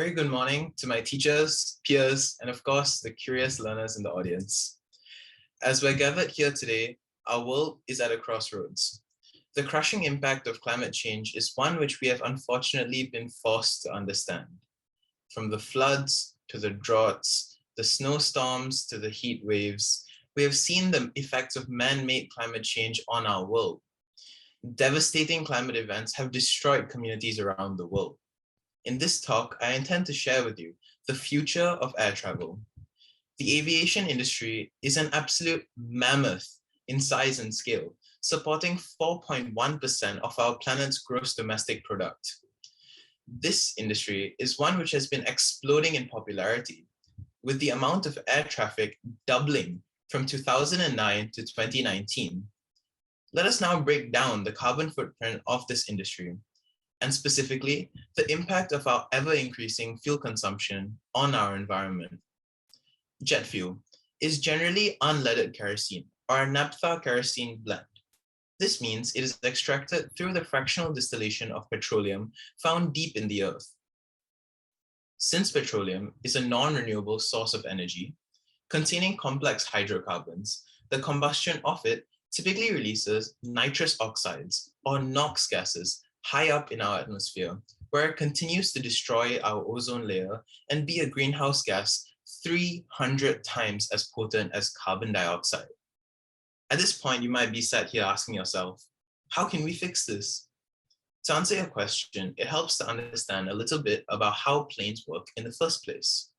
very good morning to my teachers, peers, and of course, the curious learners in the audience. As we're gathered here today, our world is at a crossroads. The crushing impact of climate change is one which we have unfortunately been forced to understand. From the floods to the droughts, the snowstorms to the heat waves, we have seen the effects of man-made climate change on our world. Devastating climate events have destroyed communities around the world. In this talk, I intend to share with you the future of air travel. The aviation industry is an absolute mammoth in size and scale, supporting 4.1% of our planet's gross domestic product. This industry is one which has been exploding in popularity, with the amount of air traffic doubling from 2009 to 2019. Let us now break down the carbon footprint of this industry, and specifically, the impact of our ever-increasing fuel consumption on our environment. Jet fuel is generally unleaded kerosene, or a naphtha kerosene blend. This means it is extracted through the fractional distillation of petroleum found deep in the earth. Since petroleum is a non-renewable source of energy, containing complex hydrocarbons, the combustion of it typically releases nitrous oxides, or NOx gases, high up in our atmosphere, where it continues to destroy our ozone layer and be a greenhouse gas 300 times as potent as carbon dioxide. At this point, you might be sat here asking yourself, how can we fix this? To answer your question, it helps to understand a little bit about how planes work in the first place.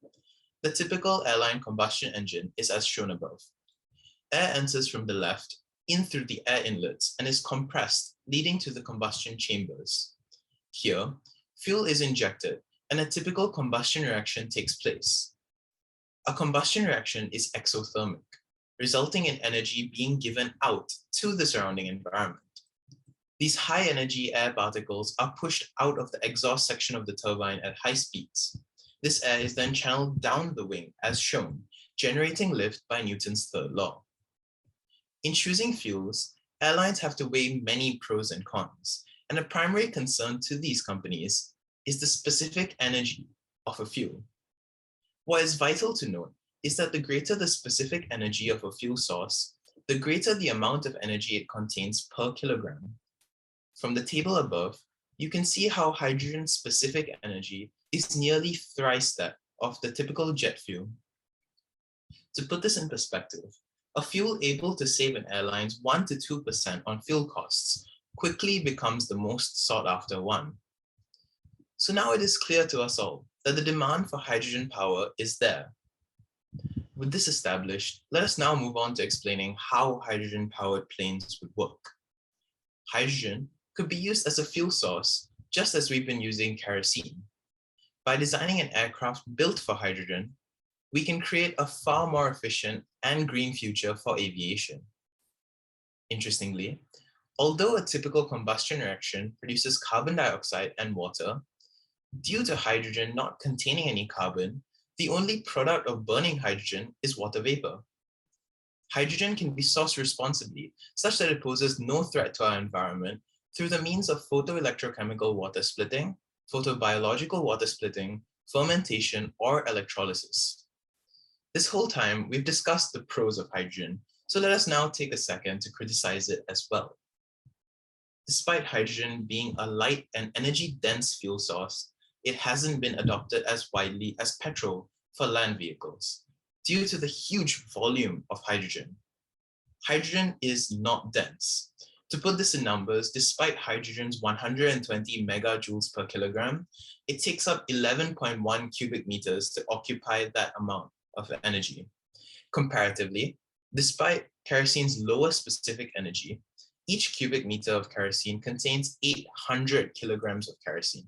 The typical airline combustion engine is as shown above. Air enters from the left in through the air inlets and is compressed, leading to the combustion chambers. Here, fuel is injected and a typical combustion reaction takes place. A combustion reaction is exothermic, resulting in energy being given out to the surrounding environment. These high energy air particles are pushed out of the exhaust section of the turbine at high speeds. This air is then channeled down the wing as shown, generating lift by Newton's third law. In choosing fuels, airlines have to weigh many pros and cons, and a primary concern to these companies is the specific energy of a fuel. What is vital to note is that the greater the specific energy of a fuel source, the greater the amount of energy it contains per kilogram. From the table above, you can see how hydrogen's specific energy is nearly thrice that of the typical jet fuel. To put this in perspective, a fuel able to save an airline's 1 to 2% on fuel costs quickly becomes the most sought after one. So now it is clear to us all that the demand for hydrogen power is there. With this established, let us now move on to explaining how hydrogen-powered planes would work. Hydrogen could be used as a fuel source, just as we've been using kerosene. By designing an aircraft built for hydrogen, we can create a far more efficient and green future for aviation. Interestingly, although a typical combustion reaction produces carbon dioxide and water, due to hydrogen not containing any carbon, the only product of burning hydrogen is water vapor. Hydrogen can be sourced responsibly, such that it poses no threat to our environment through the means of photoelectrochemical water splitting, photobiological water splitting, fermentation, or electrolysis. This whole time, we've discussed the pros of hydrogen, so let us now take a second to criticize it as well. Despite hydrogen being a light and energy-dense fuel source, it hasn't been adopted as widely as petrol for land vehicles due to the huge volume of hydrogen. Hydrogen is not dense. To put this in numbers, despite hydrogen's 120 megajoules per kilogram, it takes up 11.1 cubic meters to occupy that amount of energy. Comparatively, despite kerosene's lower specific energy, each cubic meter of kerosene contains 800 kilograms of kerosene.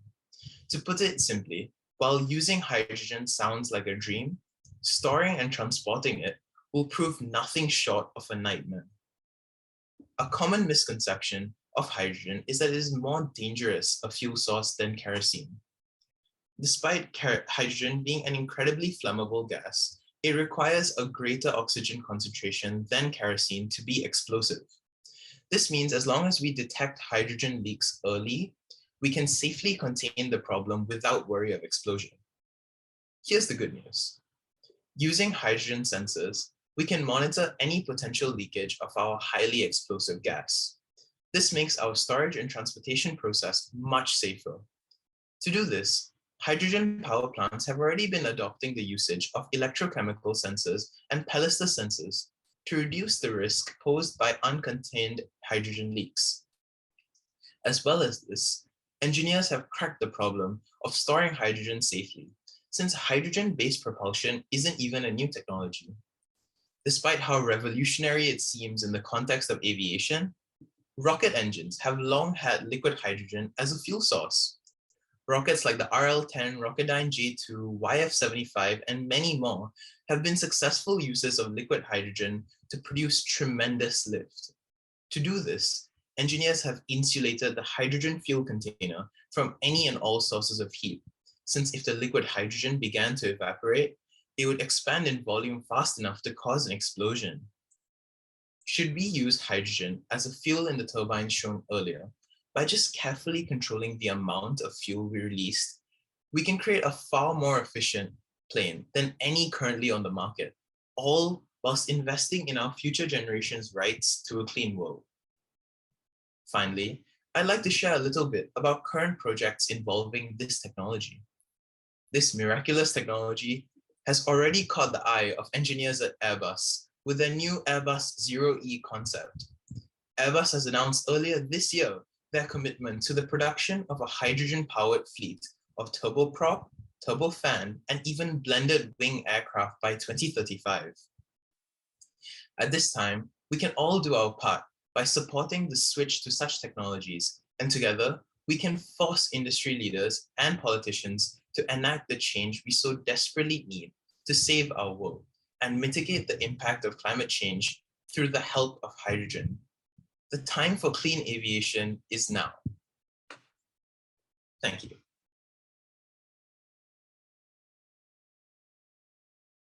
To put it simply, while using hydrogen sounds like a dream, storing and transporting it will prove nothing short of a nightmare. A common misconception of hydrogen is that it is more dangerous a fuel source than kerosene. Despite hydrogen being an incredibly flammable gas, it requires a greater oxygen concentration than kerosene to be explosive. This means as long as we detect hydrogen leaks early, we can safely contain the problem without worry of explosion. Here's the good news. Using hydrogen sensors, we can monitor any potential leakage of our highly explosive gas. This makes our storage and transportation process much safer. To do this, hydrogen power plants have already been adopting the usage of electrochemical sensors and Pellister sensors to reduce the risk posed by uncontained hydrogen leaks. As well as this, engineers have cracked the problem of storing hydrogen safely, since hydrogen-based propulsion isn't even a new technology. Despite how revolutionary it seems in the context of aviation, rocket engines have long had liquid hydrogen as a fuel source. Rockets like the RL-10, Rocketdyne J2, YF-75, and many more have been successful uses of liquid hydrogen to produce tremendous lift. To do this, engineers have insulated the hydrogen fuel container from any and all sources of heat, since if the liquid hydrogen began to evaporate, it would expand in volume fast enough to cause an explosion. Should we use hydrogen as a fuel in the turbines shown earlier, by just carefully controlling the amount of fuel we release, we can create a far more efficient plane than any currently on the market, all whilst investing in our future generations' rights to a clean world. Finally, I'd like to share a little bit about current projects involving this technology. This miraculous technology has already caught the eye of engineers at Airbus with their new Airbus Zero-E concept. Airbus has announced earlier this year their commitment to the production of a hydrogen-powered fleet of turboprop, turbofan, and even blended wing aircraft by 2035. At this time, we can all do our part by supporting the switch to such technologies, and together, we can force industry leaders and politicians to enact the change we so desperately need to save our world and mitigate the impact of climate change through the help of hydrogen. The time for clean aviation is now. Thank you.